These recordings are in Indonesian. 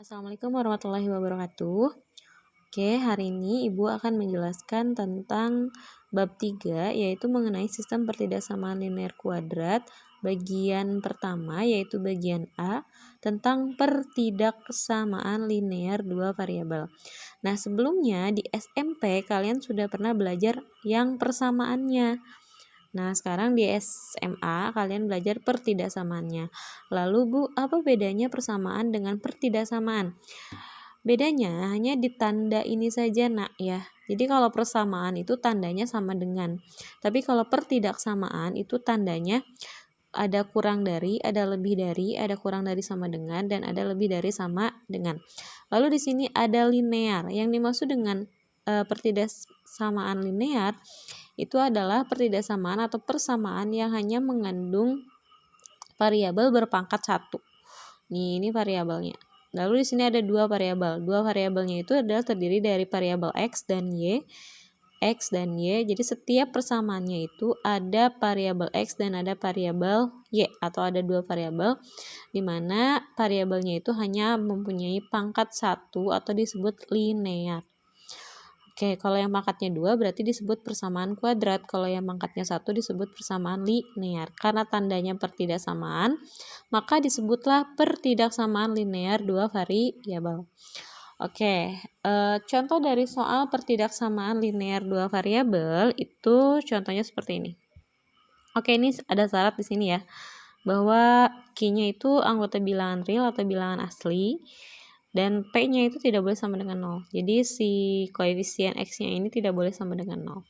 Assalamualaikum warahmatullahi wabarakatuh. Oke, hari ini Ibu akan menjelaskan tentang bab 3, yaitu mengenai sistem pertidaksamaan linear kuadrat. Bagian pertama yaitu bagian A, tentang pertidaksamaan linear dua variabel. Nah, sebelumnya di SMP kalian sudah pernah belajar yang persamaannya. Nah, sekarang di SMA kalian belajar pertidaksamaannya. Lalu Bu, apa bedanya persamaan dengan pertidaksamaan? Bedanya hanya di tanda ini saja nak ya. Jadi kalau persamaan itu tandanya sama dengan. Tapi kalau pertidaksamaan itu tandanya ada kurang dari, ada lebih dari, ada kurang dari sama dengan, dan ada lebih dari sama dengan. Lalu di sini ada linear. Yang dimaksud dengan pertidaksamaan linear itu adalah pertidaksamaan atau persamaan yang hanya mengandung variabel berpangkat 1. Ini variabelnya. Lalu di sini ada dua variabel. Dua variabelnya itu adalah terdiri dari variabel X dan Y. Jadi setiap persamaannya itu ada variabel X dan ada variabel Y, atau ada dua variabel di mana variabelnya itu hanya mempunyai pangkat 1 atau disebut linear. Oke, kalau yang pangkatnya 2 berarti disebut persamaan kuadrat. Kalau yang pangkatnya 1 disebut persamaan linear. Karena tandanya pertidaksamaan, maka disebutlah pertidaksamaan linear dua variabel. Oke, contoh dari soal pertidaksamaan linear dua variabel itu contohnya seperti ini. Oke, ini ada syarat di sini ya, bahwa Q-nya itu anggota bilangan real atau bilangan asli, dan P-nya itu tidak boleh sama dengan 0. Jadi si koefisien X-nya ini tidak boleh sama dengan 0.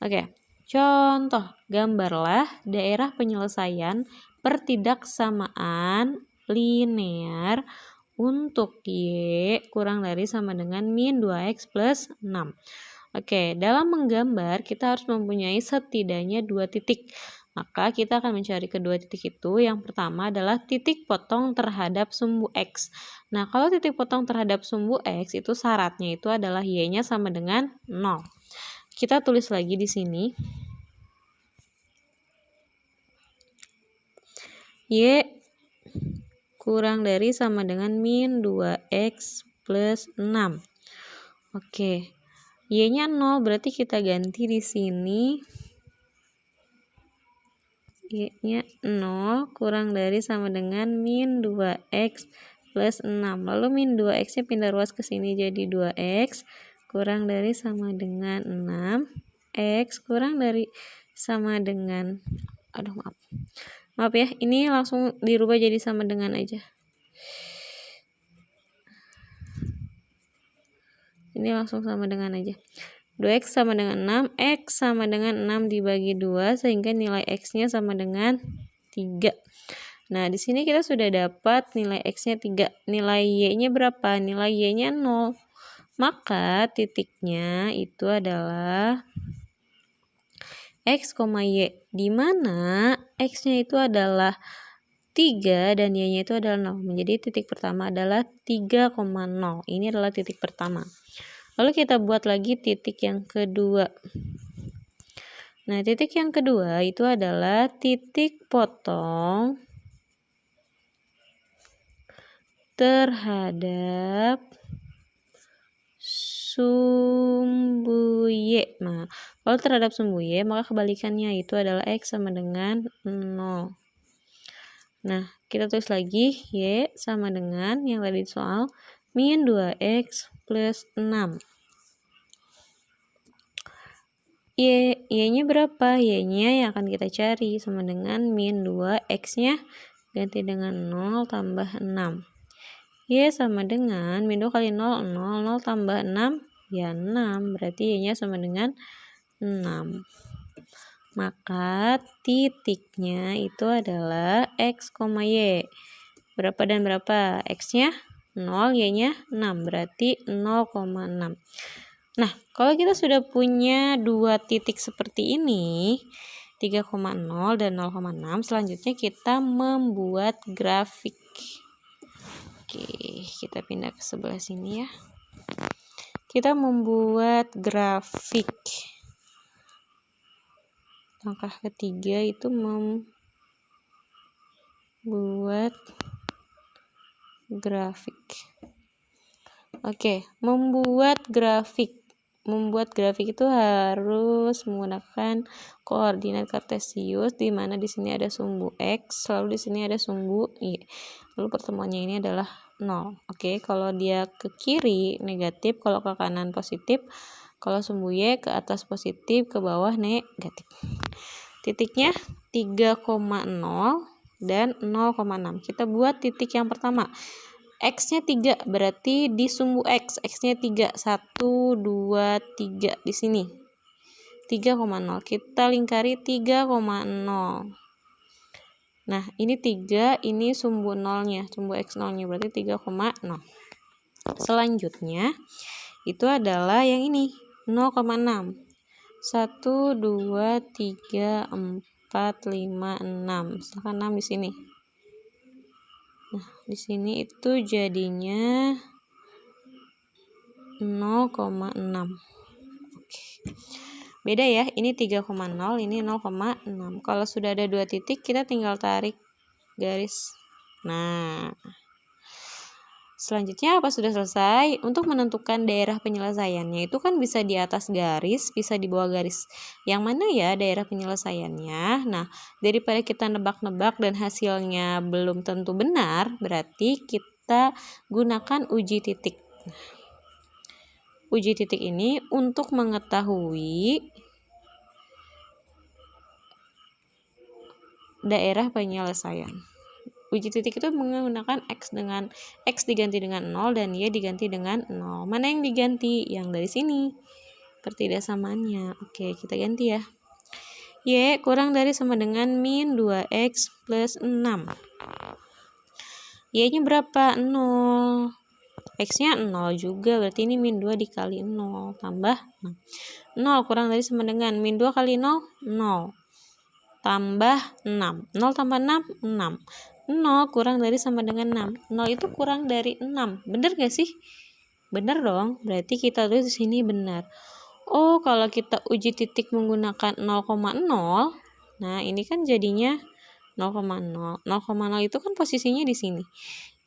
Oke, contoh, gambarlah daerah penyelesaian pertidaksamaan linear untuk Y kurang dari sama dengan min 2X plus 6. Oke, dalam menggambar kita harus mempunyai setidaknya 2 titik. Maka kita akan mencari kedua titik itu. Yang pertama adalah titik potong terhadap sumbu X. Nah, kalau titik potong terhadap sumbu X itu syaratnya itu adalah Y-nya sama dengan 0. Kita tulis lagi di sini. Y kurang dari sama dengan min 2X plus 6. Oke. Y-nya 0, berarti kita ganti di sini. Y-nya 0 kurang dari sama dengan min 2X plus 6. Lalu min 2X-nya pindah ruas ke sini jadi 2X kurang dari sama dengan 6. X kurang dari sama dengan, maaf ya, ini langsung dirubah jadi sama dengan aja. Ini langsung sama dengan aja. 2X sama dengan 6, X sama dengan 6 dibagi 2, sehingga nilai X-nya sama dengan 3. Nah, di sini kita sudah dapat nilai X-nya 3. Nilai Y-nya berapa? Nilai Y-nya 0. Maka titiknya itu adalah X, Y, di mana X-nya itu adalah 3 dan Y-nya itu adalah 0. Menjadi titik pertama adalah 3,0. Ini adalah titik pertama. Lalu kita buat lagi titik yang kedua. Nah, titik yang kedua itu adalah titik potong terhadap sumbu Y. Nah, kalau terhadap sumbu Y, maka kebalikannya itu adalah X sama dengan 0. Nah, kita tulis lagi Y sama dengan yang tadi soal min 2X plus 6. Y-nya berapa? Y-nya yang akan kita cari sama dengan min 2, X-nya ganti dengan 0 tambah 6. Y sama dengan min 2 kali 0, 0, 0 tambah 6, ya 6. Berarti Y-nya sama dengan 6. Maka titiknya itu adalah X, Y. Berapa dan berapa? X-nya 0, Y-nya 6. Berarti 0,6. Nah, kalau kita sudah punya dua titik seperti ini, 3,0 dan 0,6, selanjutnya kita membuat grafik. Oke, kita pindah ke sebelah sini ya. Kita membuat grafik. Langkah ketiga itu membuat grafik. Oke, membuat grafik. Membuat grafik itu harus menggunakan koordinat kartesius, di mana di sini ada sumbu X, lalu di sini ada sumbu Y. Lalu pertemuannya ini adalah 0. Oke, kalau dia ke kiri negatif, kalau ke kanan positif, kalau sumbu Y ke atas positif, ke bawah negatif. Titiknya 3,0 dan 0,6. Kita buat titik yang pertama. X-nya 3, berarti di sumbu X. X-nya 3. 1, 2, 3 di sini. 3,0. Kita lingkari 3,0. Nah, ini 3, ini sumbu 0-nya, sumbu X 0-nya, berarti 3,0. Selanjutnya, itu adalah yang ini, 0,6. 1, 2, 3, 4, 5, 6. Misalkan 6 di sini. Nah, di sini itu jadinya 0,6. Oke. Beda ya, ini 3,0, ini 0,6. Kalau sudah ada 2 titik, kita tinggal tarik garis. Nah, selanjutnya apa sudah selesai? Untuk menentukan daerah penyelesaiannya itu kan bisa di atas garis, bisa di bawah garis. Yang mana ya daerah penyelesaiannya? Nah, daripada kita nebak-nebak dan hasilnya belum tentu benar, berarti kita gunakan uji titik. Uji titik ini untuk mengetahui daerah penyelesaian. Uji titik itu menggunakan X diganti dengan 0 dan Y diganti dengan 0. Mana yang diganti? Yang dari sini. Pertidaksamaannya. Oke, kita ganti ya. Y kurang dari sama dengan min 2X plus 6. Y-nya berapa? 0. X-nya 0 juga, berarti ini min 2 dikali 0. Tambah 6. 0 kurang dari sama dengan min 2 kali 0, 0. Tambah 6. 0 tambah 6, 6. 0 kurang dari sama dengan 6. 0 itu kurang dari 6. Benar gak sih? Benar dong. Berarti kita tulis di sini benar. Oh, kalau kita uji titik menggunakan 0,0, nah ini kan jadinya 0,0. 0,0 itu kan posisinya di sini.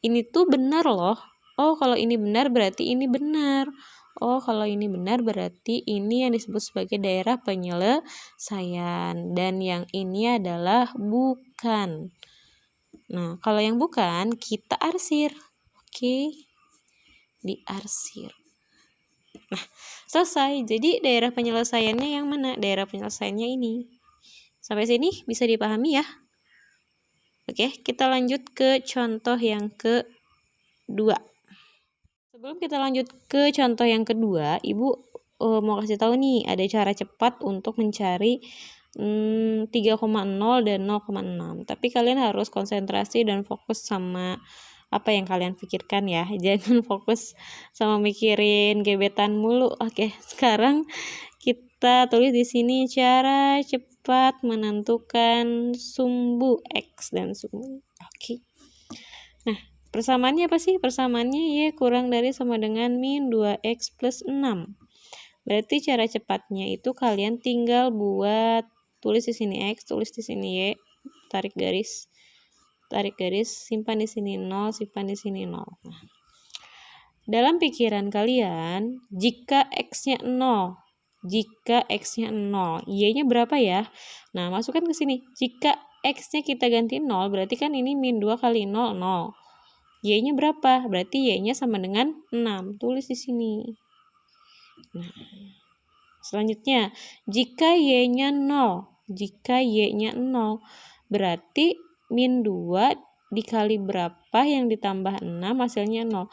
Ini tuh benar loh. Oh, kalau ini benar berarti ini benar. Oh, kalau ini benar berarti ini yang disebut sebagai daerah penyelesaian. Dan yang ini adalah bukan. Nah, kalau yang bukan, kita arsir. Oke, diarsir. Nah, selesai. Jadi, daerah penyelesaiannya yang mana? Daerah penyelesaiannya ini. Sampai sini bisa dipahami ya? Oke, kita lanjut ke contoh yang kedua. Sebelum kita lanjut ke contoh yang kedua, Ibu mau kasih tahu nih, ada cara cepat untuk mencari 3,0 dan 0,6. Tapi kalian harus konsentrasi dan fokus sama apa yang kalian pikirkan ya. Jangan fokus sama mikirin gebetan mulu. Oke, sekarang kita tulis di sini cara cepat menentukan sumbu X dan sumbu. Oke. Nah, persamaannya apa sih? Persamaannya Y kurang dari sama dengan min 2X plus 6. Berarti cara cepatnya itu kalian tinggal buat tulis di sini X, tulis di sini Y, tarik garis, simpan di sini 0, simpan di sini 0. Nah, dalam pikiran kalian, jika X-nya 0, Y-nya berapa ya? Nah, masukkan ke sini. Jika X-nya kita ganti 0, berarti kan ini min 2 kali 0, 0. Y-nya berapa? Berarti Y-nya sama dengan 6. Tulis di sini. Nah, selanjutnya, jika Y-nya 0, berarti min 2 dikali berapa yang ditambah 6 hasilnya 0.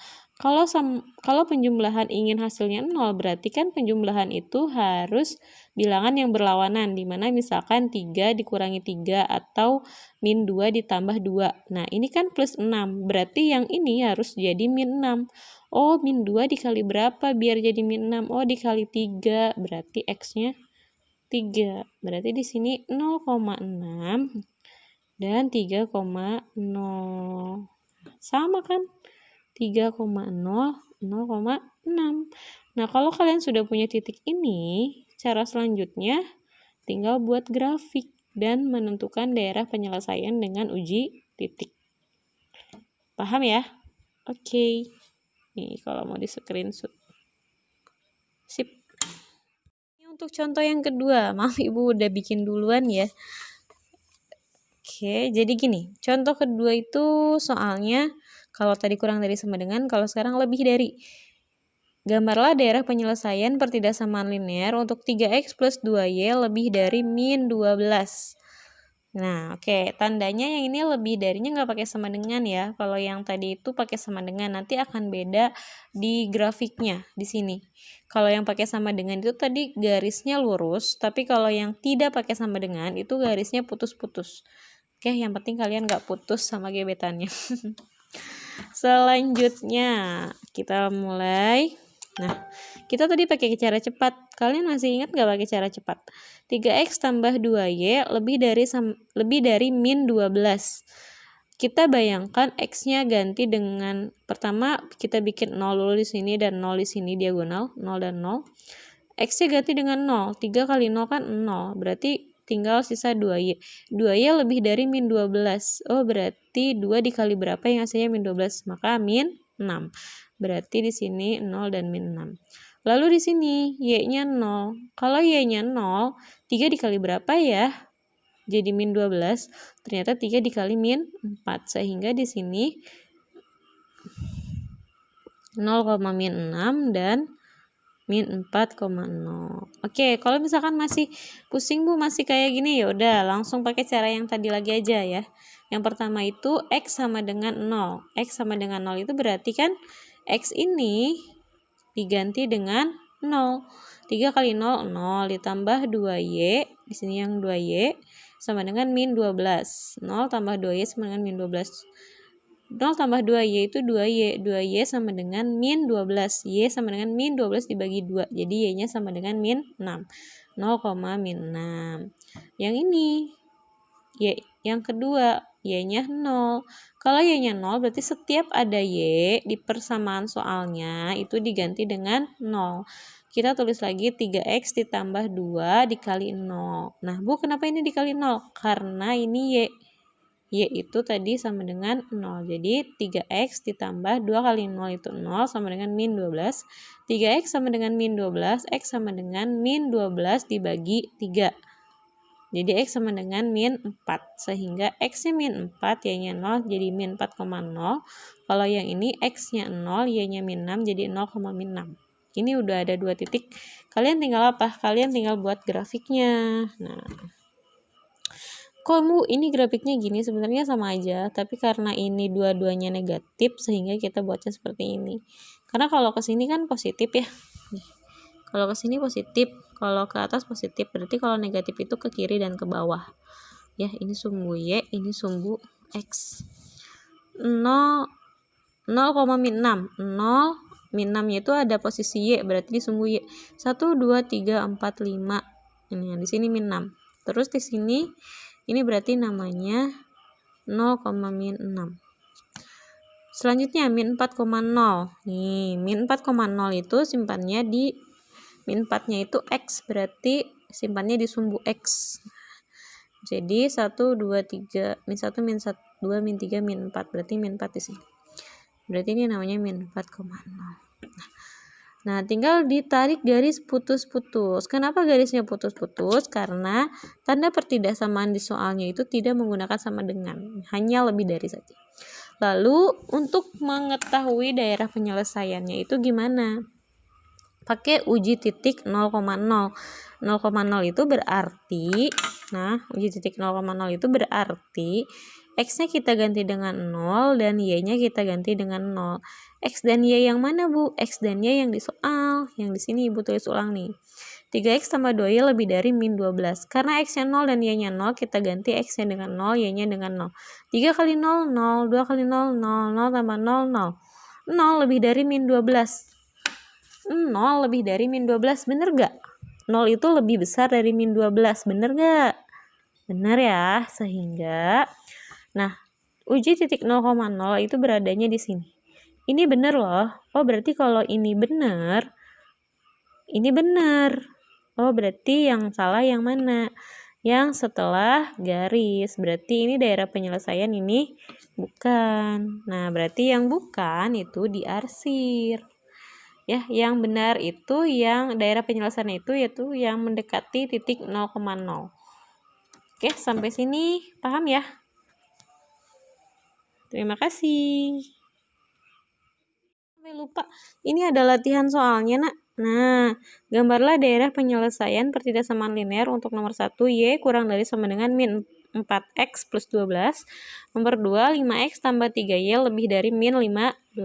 Kalau penjumlahan ingin hasilnya 0, berarti kan penjumlahan itu harus bilangan yang berlawanan, dimana misalkan 3 dikurangi 3 atau min 2 ditambah 2. Nah, ini kan plus 6, berarti yang ini harus jadi min 6. Oh, min 2 dikali berapa biar jadi min 6? Oh, dikali 3, berarti X-nya 3. Berarti di sini 0,6 dan 3,0. Sama kan? 3,0, 0,6. Nah, kalau kalian sudah punya titik ini, cara selanjutnya tinggal buat grafik dan menentukan daerah penyelesaian dengan uji titik. Paham ya? Oke. Nih, kalau mau di screenshot. Sip. Ini untuk contoh yang kedua. Maaf Ibu udah bikin duluan ya. Oke, jadi gini. Contoh kedua itu soalnya kalau tadi kurang dari sama dengan, kalau sekarang lebih dari. Gambarlah daerah penyelesaian pertidaksamaan linear untuk 3x plus 2y lebih dari min 12. Nah, oke. Tandanya yang ini lebih darinya nggak pakai sama dengan ya. Kalau yang tadi itu pakai sama dengan, nanti akan beda di grafiknya di sini. Kalau yang pakai sama dengan itu tadi garisnya lurus, tapi kalau yang tidak pakai sama dengan itu garisnya putus-putus. Oke, yang penting kalian nggak putus sama gebetannya. Selanjutnya, kita mulai. Nah, kita tadi pakai cara cepat. Kalian masih ingat nggak pakai cara cepat? 3x tambah 2y lebih dari min 12. Kita bayangkan x-nya ganti dengan, pertama kita bikin 0 dulu di sini dan 0 di sini diagonal, 0 dan 0. X-nya ganti dengan 0. 3 kali 0 kan 0. Berarti tinggal sisa 2y. 2y lebih dari min 12. Oh, berarti 2 dikali berapa yang hasilnya min 12? Maka min 6. Berarti di sini 0 dan min 6. Lalu di sini y-nya 0. Kalau y-nya 0, 3 dikali berapa ya? Jadi min 12. Ternyata 3 dikali min 4. Sehingga di sini 0, min 6 dan min 4,0. Oke, kalau misalkan masih pusing Bu, masih kayak gini, ya udah langsung pakai cara yang tadi lagi aja ya. Yang pertama itu x sama dengan 0. X sama dengan 0 itu berarti kan x ini diganti dengan 0. 3 kali 0, 0 ditambah 2y, di sini yang 2y sama dengan min 12. 0 tambah 2y sama dengan min 12. 0 tambah 2y itu 2y. 2y sama dengan min 12. Y sama dengan min 12 dibagi 2. Jadi y-nya sama dengan min 6. 0, min 6. Yang ini, y yang kedua, y-nya 0. Kalau y-nya 0 berarti setiap ada y di persamaan soalnya itu diganti dengan 0. Kita tulis lagi 3x ditambah 2 dikali 0. Nah, Bu, kenapa ini dikali 0? Karena ini y. Y itu tadi sama dengan 0. Jadi 3x ditambah 2 kali 0 itu 0 sama dengan min 12. 3x sama dengan min 12. X sama dengan min 12 dibagi 3. Jadi x sama dengan min 4. Sehingga x-nya min 4, y-nya 0 jadi min 4,0. Kalau yang ini x-nya 0, y-nya min 6 jadi 0, min 6. Ini udah ada 2 titik. Kalian tinggal apa? Kalian tinggal buat grafiknya. Nah, kok ini grafiknya gini, sebenarnya sama aja, tapi karena ini dua-duanya negatif sehingga kita buatnya seperti ini. Karena kalau ke sini kan positif ya. Kalau ke sini positif, kalau ke atas positif, berarti kalau negatif itu ke kiri dan ke bawah. Ya, ini sumbu y, ini sumbu x. 0, min 6. 0 min 6 itu ada posisi y, berarti di sumbu y. 1 2 3 4 5. Ini di sini min 6. Terus di sini ini berarti namanya 0, min 6. Selanjutnya min 4,0. Nih, min 4,0 itu simpannya di min 4-nya itu x, berarti simpannya di sumbu x. Jadi 1 2 3 min 1 min 1 2 min 3 min 4, berarti min 4 di sini. Berarti ini namanya min 4,0. Nah, tinggal ditarik garis putus-putus. Kenapa garisnya putus-putus? Karena tanda pertidaksamaan di soalnya itu tidak menggunakan sama dengan, hanya lebih dari saja. Lalu, untuk mengetahui daerah penyelesaiannya itu gimana? Pakai uji titik 0,0. 0,0 itu berarti, uji titik 0,0 itu berarti x-nya kita ganti dengan 0 dan y-nya kita ganti dengan 0. X dan y yang mana, Bu? X dan y yang di soal. Yang di sini Ibu tulis ulang nih. 3x tambah 2y lebih dari min 12. Karena x-nya 0 dan y-nya 0, kita ganti x-nya dengan 0, y-nya dengan 0. 3 kali 0, 0. 2 kali 0, 0. 0 tambah 0, 0. 0 lebih dari min 12. 0 lebih dari min 12. Bener gak? 0 itu lebih besar dari min 12. Bener gak? Bener ya. Sehingga, uji titik 0,0 itu beradanya di sini. Ini bener loh. Oh, berarti kalau ini bener, ini bener. Oh, berarti yang salah yang mana? yang setelah garis. Berarti ini daerah penyelesaian, ini bukan. Nah, berarti yang bukan itu diarsir. Ya, yang benar itu yang daerah penyelesaian itu yaitu yang mendekati titik 0,0. Oke, sampai sini paham ya? Terima kasih. Sampai lupa, ini ada latihan soalnya, Nak. Nah, gambarlah daerah penyelesaian pertidaksamaan linear untuk nomor 1, Y kurang dari sama dengan min 4X plus 12. Nomor 2, 5X tambah 3Y lebih dari min 15.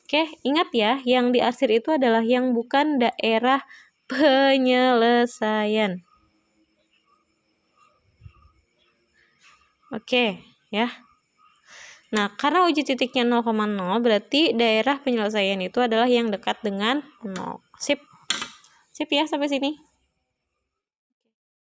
Oke, ingat ya, yang diarsir itu adalah yang bukan daerah penyelesaian. Oke, ya. Nah, karena uji titiknya 0,0, berarti daerah penyelesaian itu adalah yang dekat dengan 0. Sip. Sip ya, sampai sini.